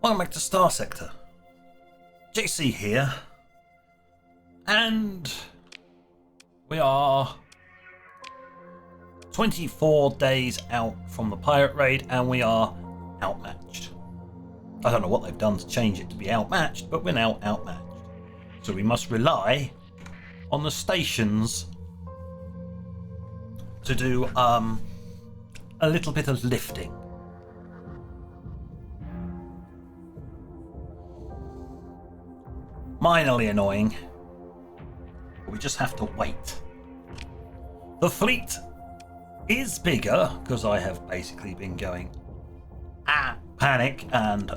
Welcome back to Starsector. JC here. And we are 24 days out from the pirate raid and we are outmatched. I don't know what they've done to change it to be outmatched, but we're now outmatched. So we must rely on the stations to do a little bit of lifting. Minorly annoying, but we just have to wait. The fleet is bigger because I have basically been going panic, and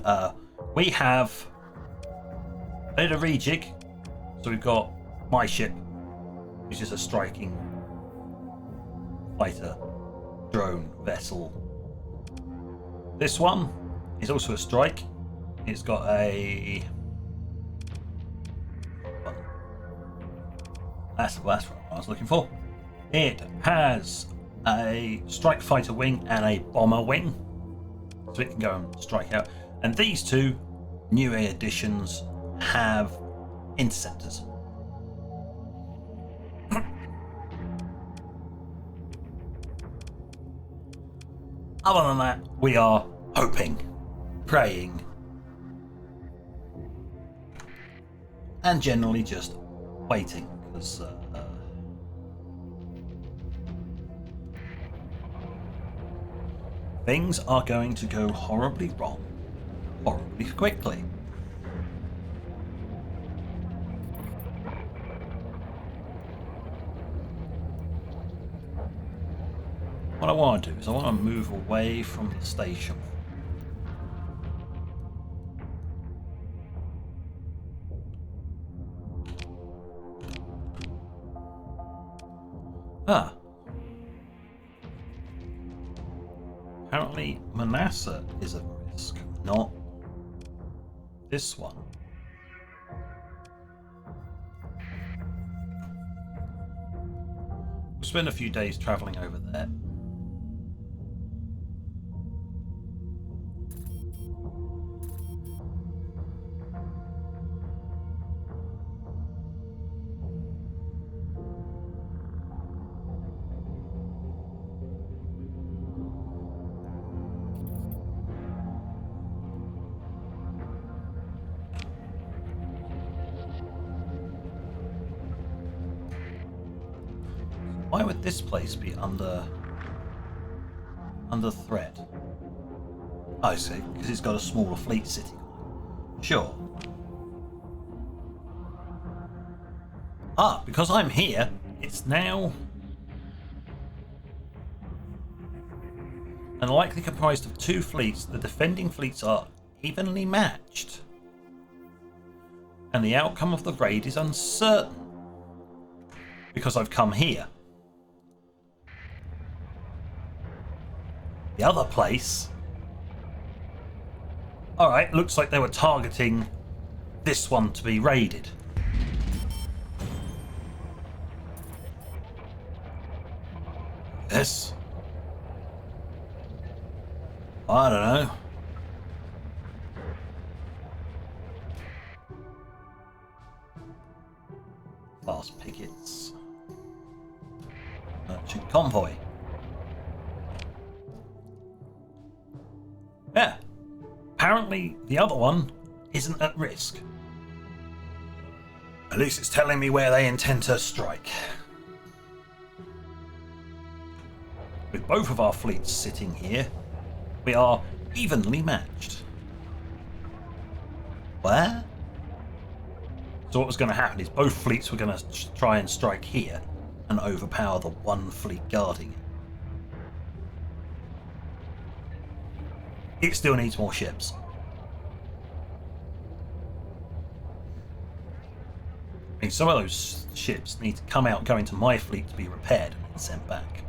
we have made a rejig. So we've got my ship, which is a striking fighter drone vessel. This one is also a strike. It's got a That's what I was looking for. It has a strike fighter wing and a bomber wing, so it can go and strike out. And these two new additions have interceptors. Other than that, we are hoping, praying, and generally just waiting. Things are going to go horribly wrong, horribly quickly. What I want to do is I want to move away from the station. Apparently Manasseh is at risk, not this one. We'll spend a few days travelling over there. Why would this place be under threat? I see, because it's got a smaller fleet sitting on it. Sure. Because I'm here, it's now and likely comprised of two fleets. The defending fleets are evenly matched, and the outcome of the raid is uncertain because I've come here. The other place, alright, looks like they were targeting this one to be raided. This? I don't know. Fast pickets. Merchant convoy. Yeah. Apparently the other one isn't at risk. At least it's telling me where they intend to strike. With both of our fleets sitting here, we are evenly matched. Where? So what was going to happen is both fleets were going to try and strike here and overpower the one fleet guarding it. It still needs more ships. I mean, some of those ships need to come out, go into my fleet to be repaired and then sent back.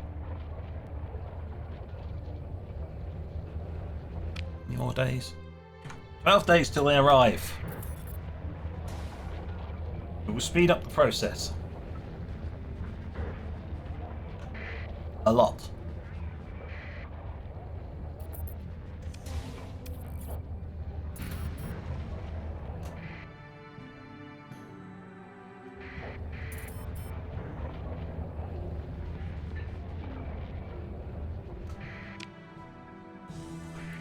Any more days? 12 days till they arrive. It will speed up the process. A lot.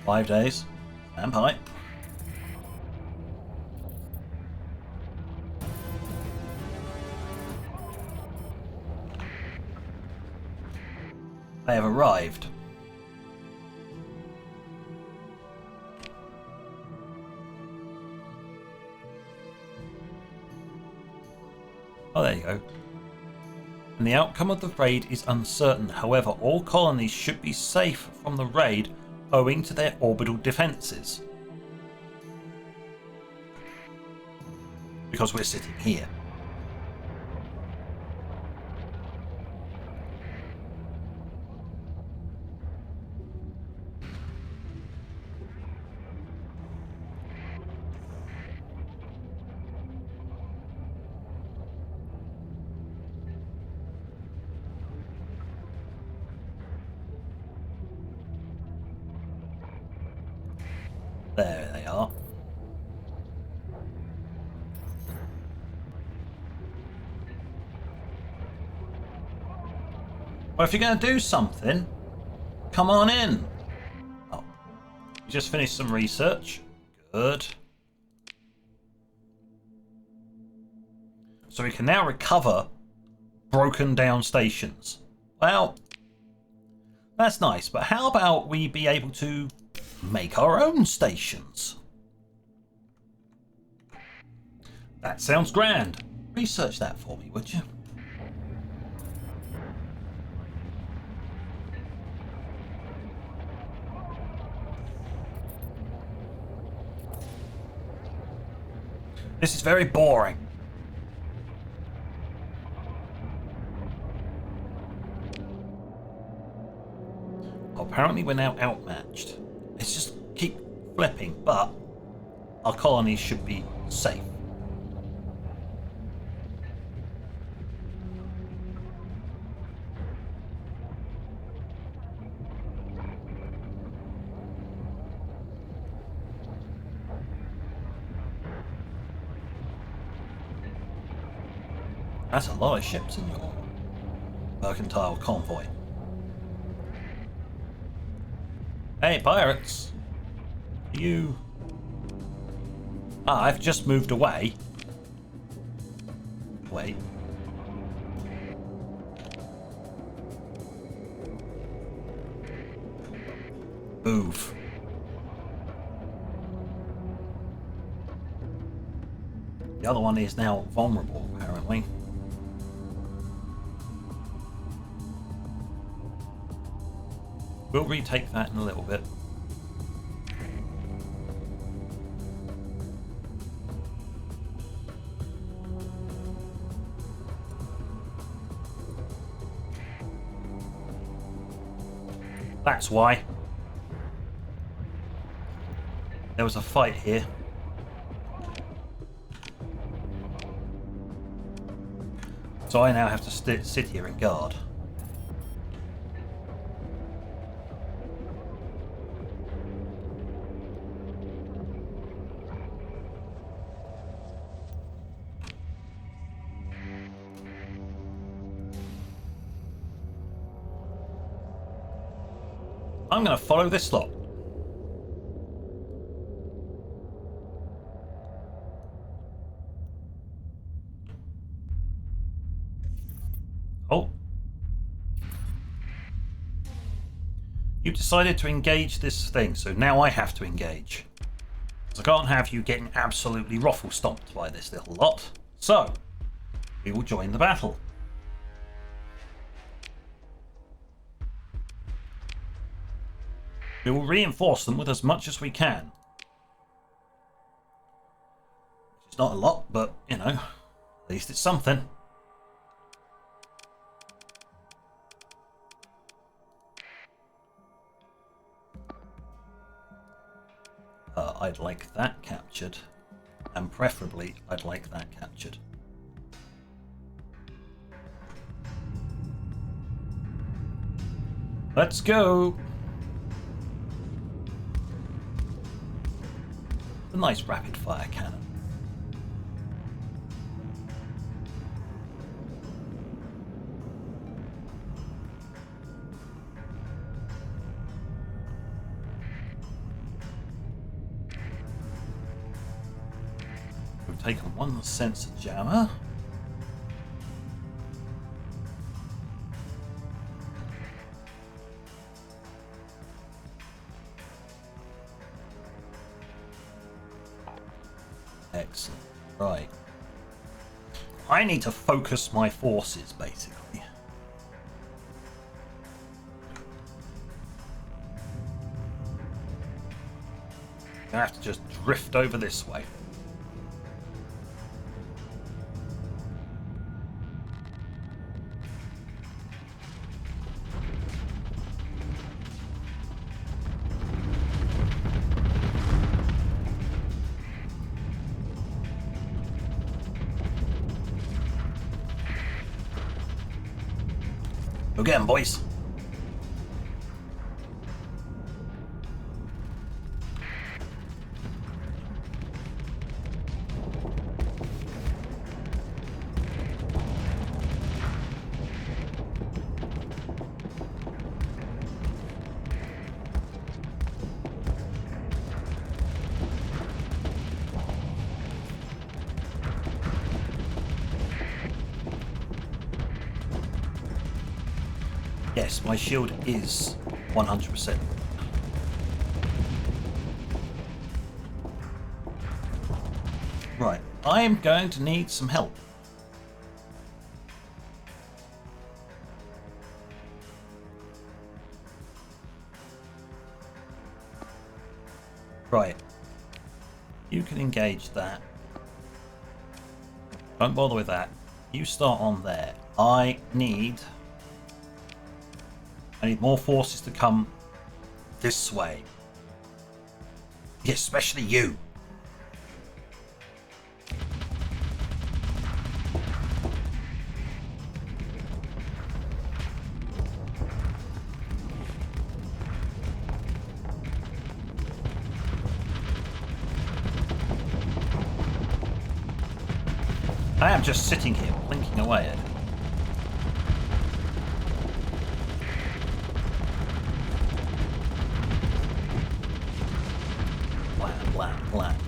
5 days. Stand by. They have arrived. Oh, there you go. And the outcome of the raid is uncertain. However, all colonies should be safe from the raid owing to their orbital defences. Because we're sitting here. There they are. Well, if you're going to do something, come on in. Oh, you just finished some research. Good. So we can now recover broken down stations. Well, that's nice, but how about we be able to make our own stations? That sounds grand. Research that for me, would you? This is very boring. Apparently we're now outmatched. Let's just keep flipping, but our colonies should be safe. That's a lot of ships in your mercantile convoy. Hey, pirates! You... Ah, I've just moved away. Wait. Move. The other one is now vulnerable, apparently. We'll retake that in a little bit. That's why. There was a fight here. So I now have to sit here and guard. I'm going to follow this lot. Oh. You've decided to engage this thing, so now I have to engage. Because I can't have you getting absolutely ruffle stomped by this little lot. So, we will join the battle. We will reinforce them with as much as we can. It's not a lot, but, you know, at least it's something. I'd like that captured. And preferably, I'd like that captured. Let's go! A nice rapid fire cannon. take one sensor jammer. Excellent. Right. I need to focus my forces, basically. I have to just drift over this way. Go get 'em, boys. Yes, my shield is 100%. Right, I am going to need some help. Right, you can engage that. Don't bother with that. You start on there. I need more forces to come this way. Yeah, especially you. I am just sitting here blinking away at it.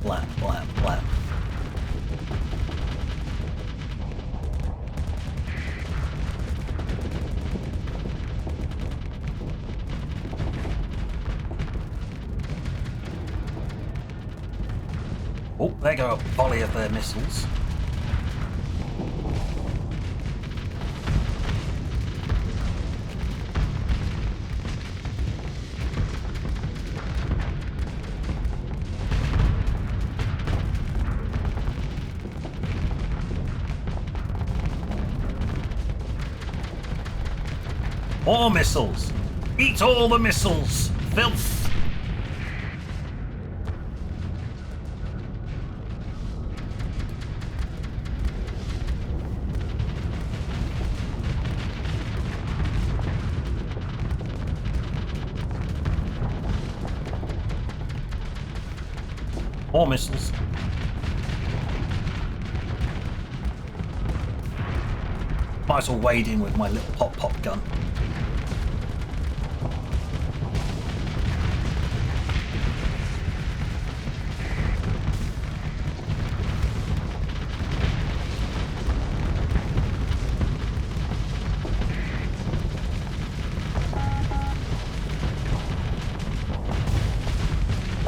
Blam. Oh, there go a volley of their missiles. More missiles! Eat all the missiles! Filth! More missiles. Might as well wade in with my little pop gun.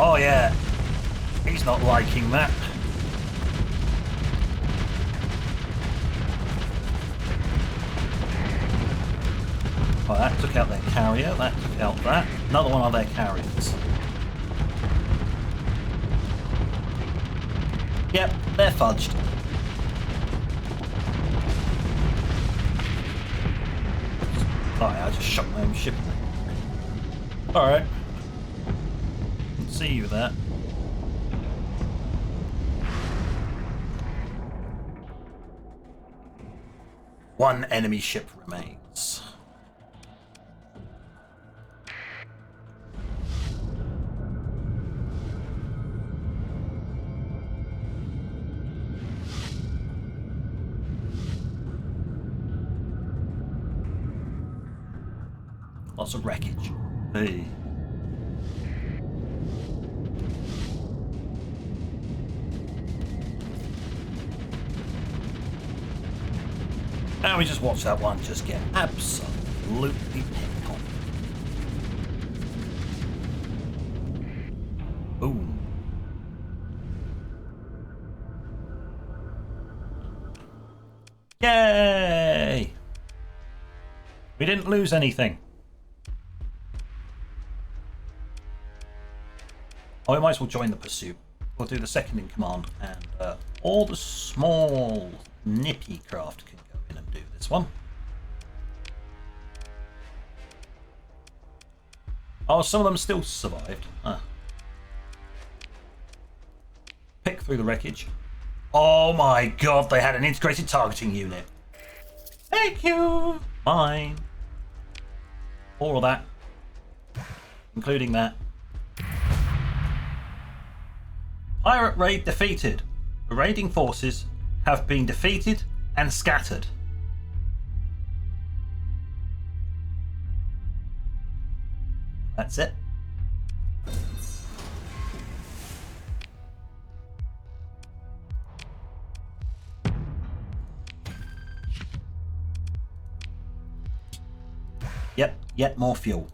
Oh yeah, he's not liking that. Oh, that took out their carrier, that took out that. Another one of their carriers. Yep, they're fudged. Alright, I just shot my own ship. Alright. See you there. One enemy ship remains. Lots of wreckage. Hey. And we just watch that one just get absolutely picked on. Boom. Yay! We didn't lose anything. Oh, we might as well join the pursuit. We'll do the second in command, and all the small nippy craft can go in and do this one. Oh, some of them still survived. Pick through the wreckage. Oh my god, they had an integrated targeting unit. Thank you. Mine. All of that. Including that. Pirate raid defeated. The raiding forces have been defeated and scattered. That's it. Yep, yet more fuel.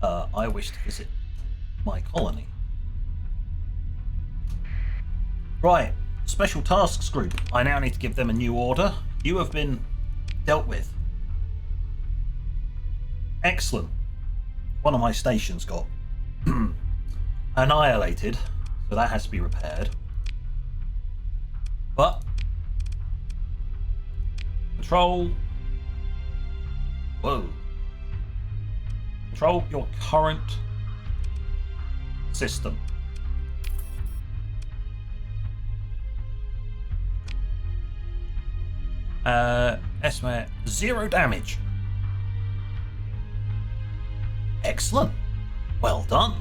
I wish to visit my colony. Right, Special Tasks Group. I now need to give them a new order. You have been dealt with. Excellent. One of my stations got annihilated, so that has to be repaired. But control. Whoa. Control your current system. Estimate 0 damage. Excellent. Well done.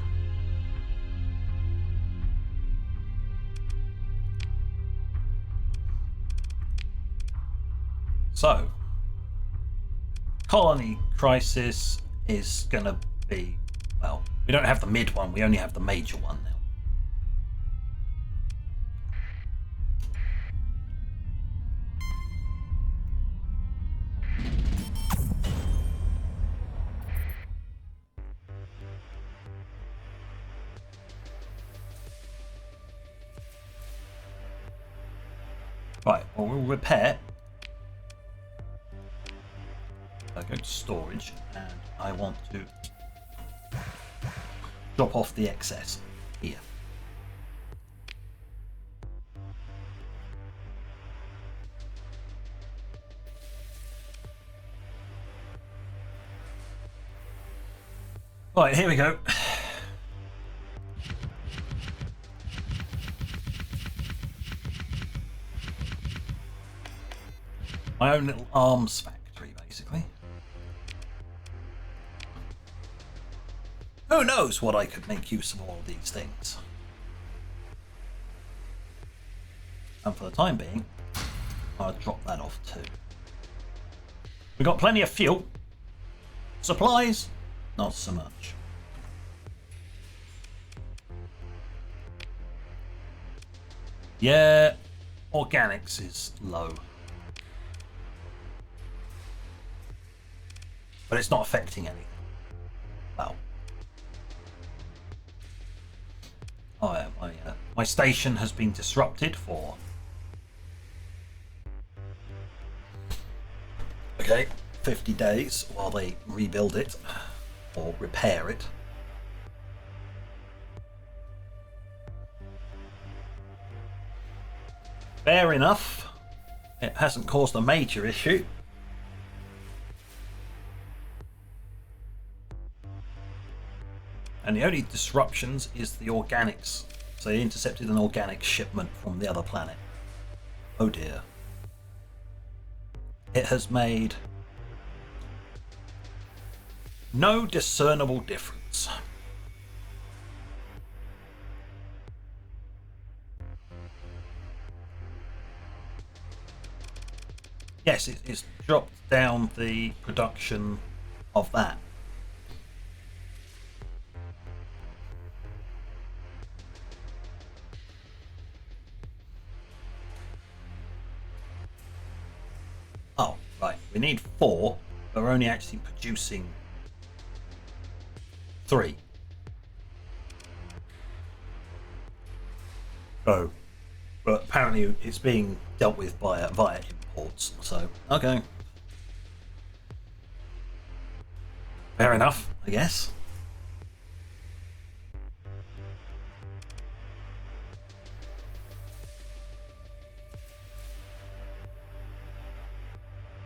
So, colony crisis is going to be, well, we don't have the mid one, we only have the major one now. Right, well, we'll repair. I go to storage, and I want to drop off the excess here. Right, here we go. My own little arms factory, basically. Who knows what I could make use of all of these things? And for the time being, I'll drop that off too. We've got plenty of fuel. Supplies, not so much. Yeah, organics is low. But it's not affecting anything. Well. My station has been disrupted for... Okay, 50 days while they rebuild it or repair it. Fair enough. It hasn't caused a major issue. And the only disruptions is the organics. So they intercepted an organic shipment from the other planet. Oh dear. It has made no discernible difference. Yes, it's dropped down the production of that. We need 4, but we're only actually producing 3. Oh, but apparently it's being dealt with via imports. So okay, fair enough, I guess.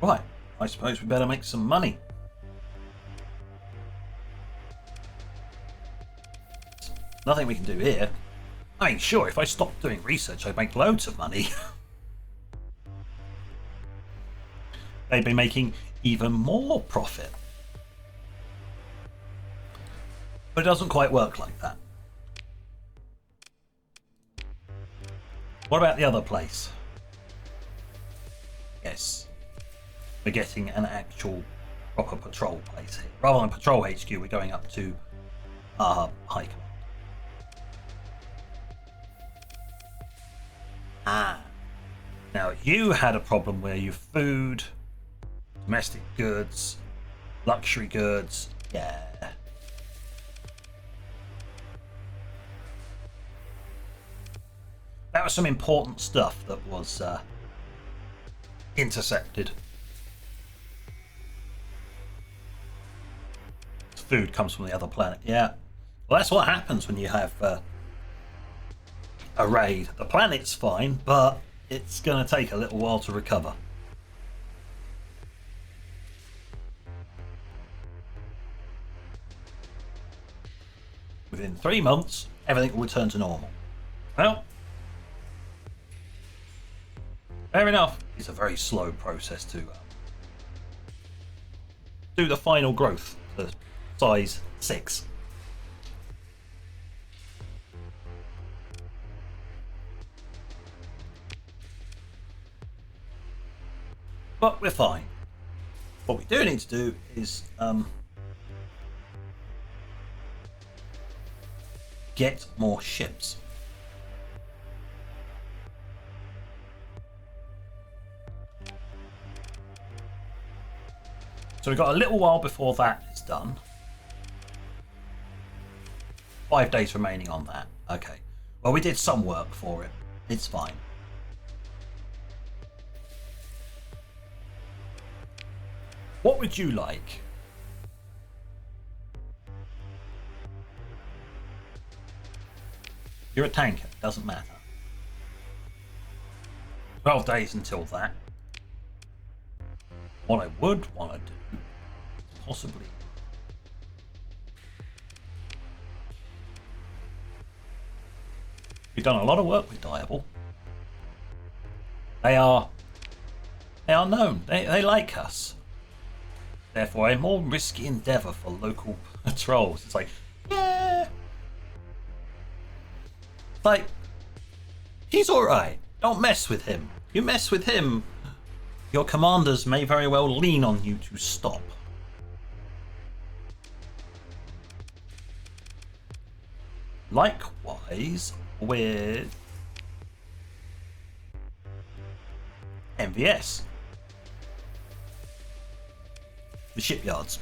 Right, I suppose we better make some money. Nothing we can do here. I mean, sure, if I stopped doing research, I'd make loads of money. They'd be making even more profit. But it doesn't quite work like that. What about the other place? Yes. We're getting an actual proper patrol place here. Rather than patrol HQ, we're going up to our high command. Ah. Now, you had a problem where your food, domestic goods, luxury goods, yeah. That was some important stuff that was intercepted. Food comes from the other planet, yeah. Well, that's what happens when you have a raid. The planet's fine, but it's going to take a little while to recover. Within 3 months, everything will return to normal. Well, fair enough. It's a very slow process to do the final growth to size 6. But we're fine. What we do need to do is get more ships. So we've got a little while before that is done. 5 days remaining on that. Okay. Well, we did some work for it. It's fine. What would you like? You're a tanker. Doesn't matter. 12 days until that. What I would want to do, possibly. We've done a lot of work with Diable. They are known. They like us. Therefore, a more risky endeavour for local patrols. It's like, yeah. Like, he's alright. Don't mess with him. You mess with him, your commanders may very well lean on you to stop. Likewise with MVS. The shipyards.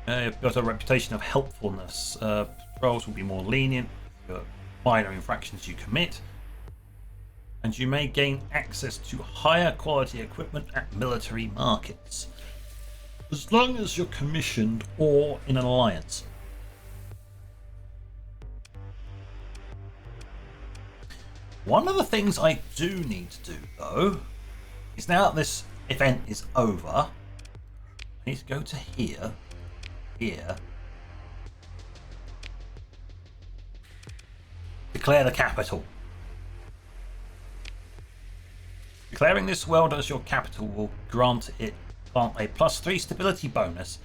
You've got a reputation of helpfulness. Patrols will be more lenient for minor infractions you commit, and you may gain access to higher quality equipment at military markets, as long as you're commissioned or in an alliance. One of the things I do need to do, though, is now that this event is over, I need to go to here, declare the capital. Declaring this world as your capital will grant a +3 stability bonus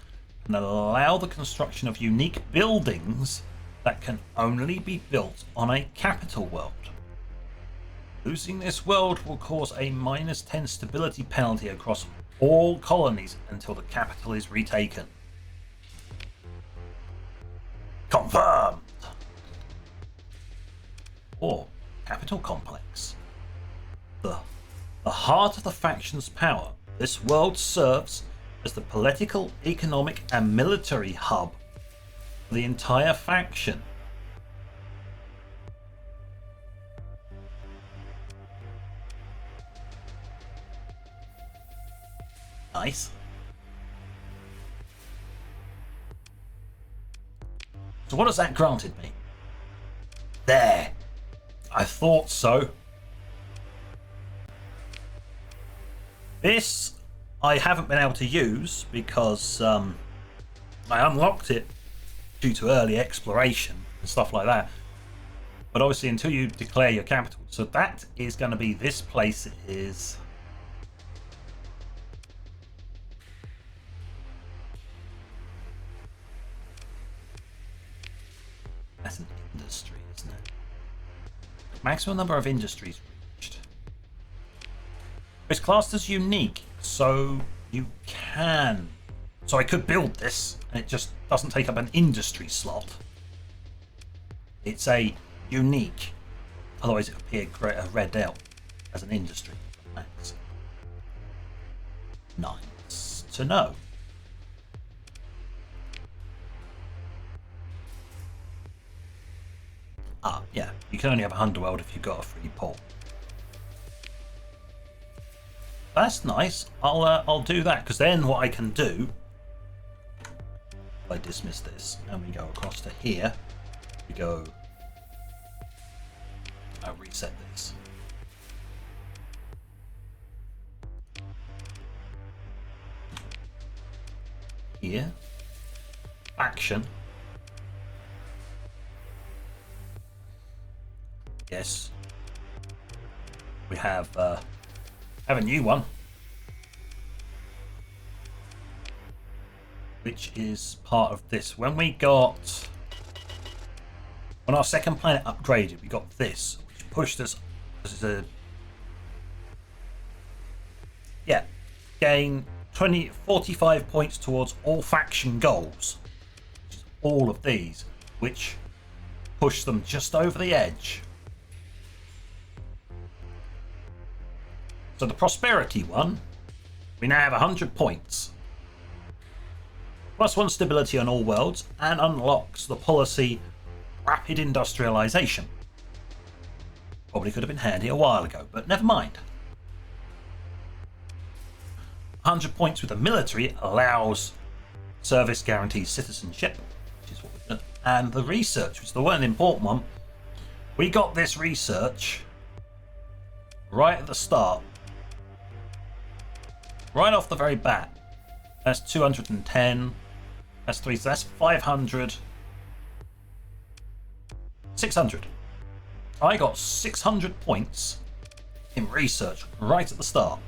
and allow the construction of unique buildings that can only be built on a capital world. Losing this world will cause a -10 stability penalty across all colonies until the capital is retaken. Confirmed! Or capital complex. The heart of the faction's power, this world serves as the political, economic, and military hub for the entire faction. Nice. So what has that granted me? There. I thought so. This I haven't been able to use because I unlocked it due to early exploration and stuff like that. But obviously until you declare your capital. So that is going to be, this place is... That's an industry, isn't it? Maximum number of industries reached. It's classed as unique, so you can... So I could build this, and it just doesn't take up an industry slot. It's a unique, otherwise it would appear read out as an industry. Max. Nice to know. Ah, yeah, you can only have a Underworld if you've got a free port. That's nice. I'll do that, because then what I can do, if I dismiss this and we go across to here, we go, I'll reset this. Here, action. Yes, we have a new one, which is part of this. When our second planet upgraded, we got this, which pushed us as a gain 45 points towards all faction goals, which is all of these, which push them just over the edge. So the prosperity one, we now have 100 points. +1 stability on all worlds, and unlocks the policy rapid industrialization. Probably could have been handy a while ago, but never mind. 100 points with the military allows service guarantees citizenship, which is what we've done. And the research, which is the one important one, we got this research right at the start. Right off the very bat. That's 210. That's 3. So that's 500. 600. I got 600 points in research right at the start.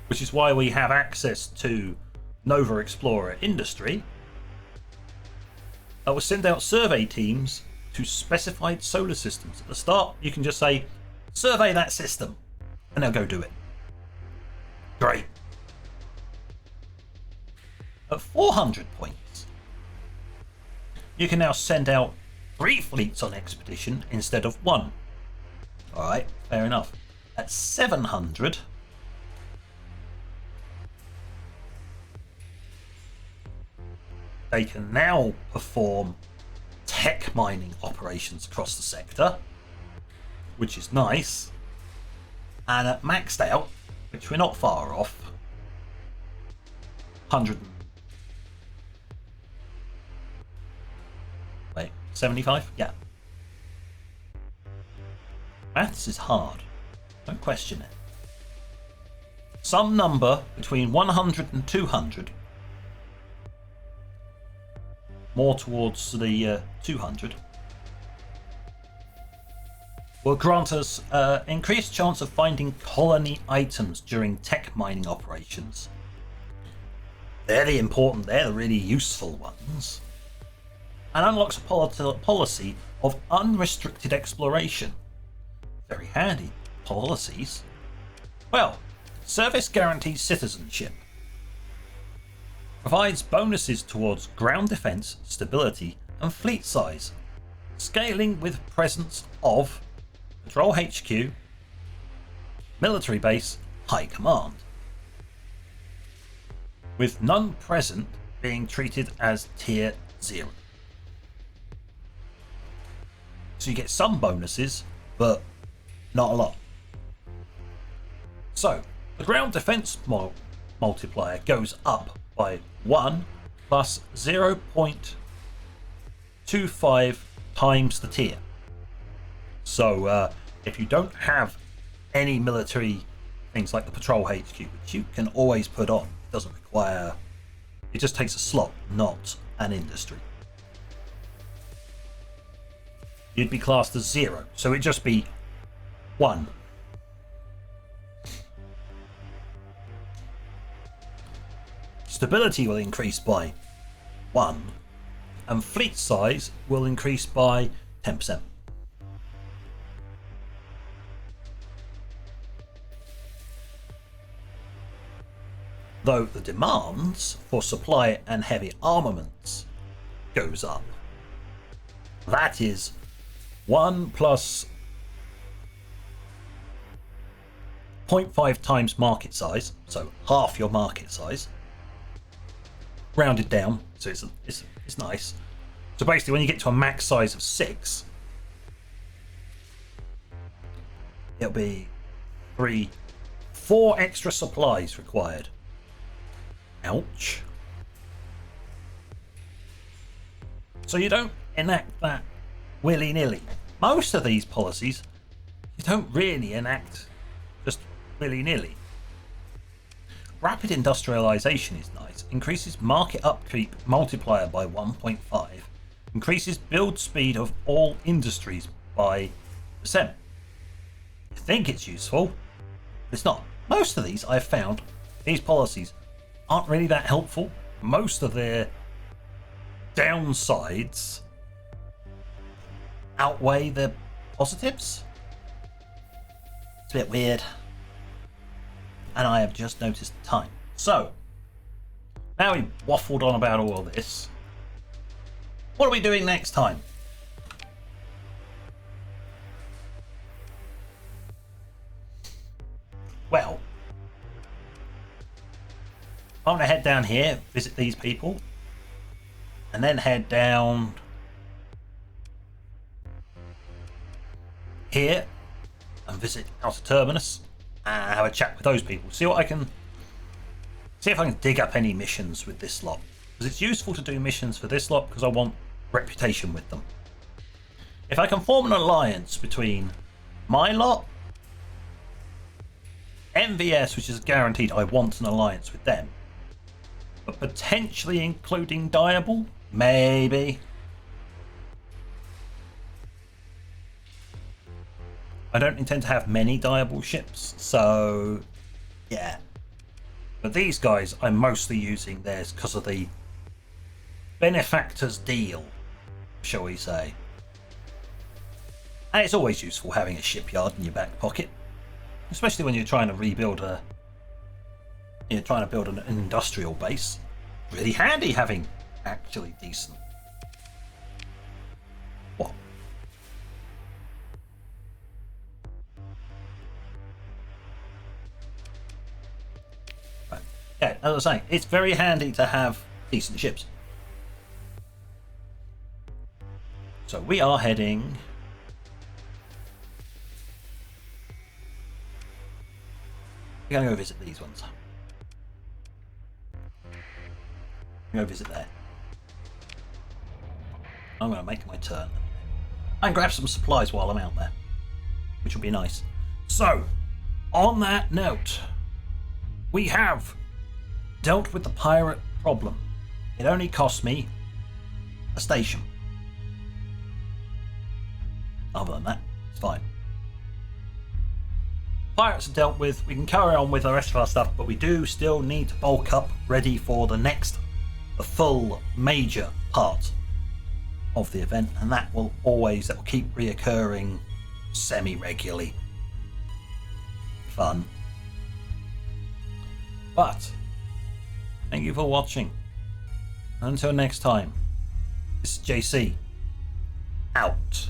Which is why we have access to Nova Explorer Industry. I will send out survey teams to specified solar systems. At the start, you can just say, survey that system, and they'll go do it. Great. At 400 points, you can now send out 3 fleets on expedition instead of 1. Alright, fair enough. At 700, they can now perform tech mining operations across the sector, which is nice. And at maxed out, which we're not far off, 75? Yeah. Maths is hard. Don't question it. Some number between 100 and 200. More towards the 200. Will grant us increased chance of finding colony items during tech mining operations. They're the important, they're the really useful ones. And unlocks a policy of unrestricted exploration. Very handy. Policies. Well, service guarantees citizenship. Provides bonuses towards ground defense, stability, and fleet size. scaling with presence of Patrol HQ, military base, high command, with none present being treated as tier 0. So you get some bonuses, but not a lot. So the ground defense multiplier goes up by 1 plus 0.25 times the tier. So if you don't have any military things like the Patrol HQ, which you can always put on, it doesn't require, it just takes a slot, not an industry. You'd be classed as 0, so it'd just be 1. Stability will increase by 1, and fleet size will increase by 10%. Though the demands for supply and heavy armaments goes up. That is 1 plus 0.5 times market size, so half your market size, rounded down, so it's nice. So basically when you get to a max size of 6, it'll be 4 extra supplies required. Ouch. So you don't enact that willy-nilly. Most of these policies you don't really enact just willy-nilly. Rapid industrialization is nice. Increases market upkeep multiplier by 1.5. Increases build speed of all industries by %. You think it's useful, but it's not. Most of these I've found, these policies aren't really that helpful. Most of their downsides outweigh the positives. It's a bit weird. And I have just noticed the time. So, now we waffled on about all of this. What are we doing next time? Well, I'm going to head down here, visit these people, and then head down here and visit Outer Terminus and have a chat with those people. See if I can dig up any missions with this lot, because it's useful to do missions for this lot because I want reputation with them. If I can form an alliance between my lot, MVS, which is guaranteed I want an alliance with them, but potentially including Diable, maybe. I don't intend to have many Diable ships, so yeah. But these guys, I'm mostly using theirs because of the benefactor's deal, shall we say. And it's always useful having a shipyard in your back pocket, especially when you're trying to rebuild build an industrial base. Really handy having actually decent. What? Right. Yeah, as I was saying, it's very handy to have decent ships. So we are heading. We're going to go visit these ones. Go visit there. I'm going to make my turn and grab some supplies while I'm out there, which will be nice. So, on that note, we have dealt with the pirate problem. It only cost me a station. Other than that, it's fine. Pirates are dealt with. We can carry on with the rest of our stuff, but we do still need to bulk up, ready for the full major part of the event, and that will keep reoccurring semi-regularly. Fun. But thank you for watching. Until next time, this is JC out.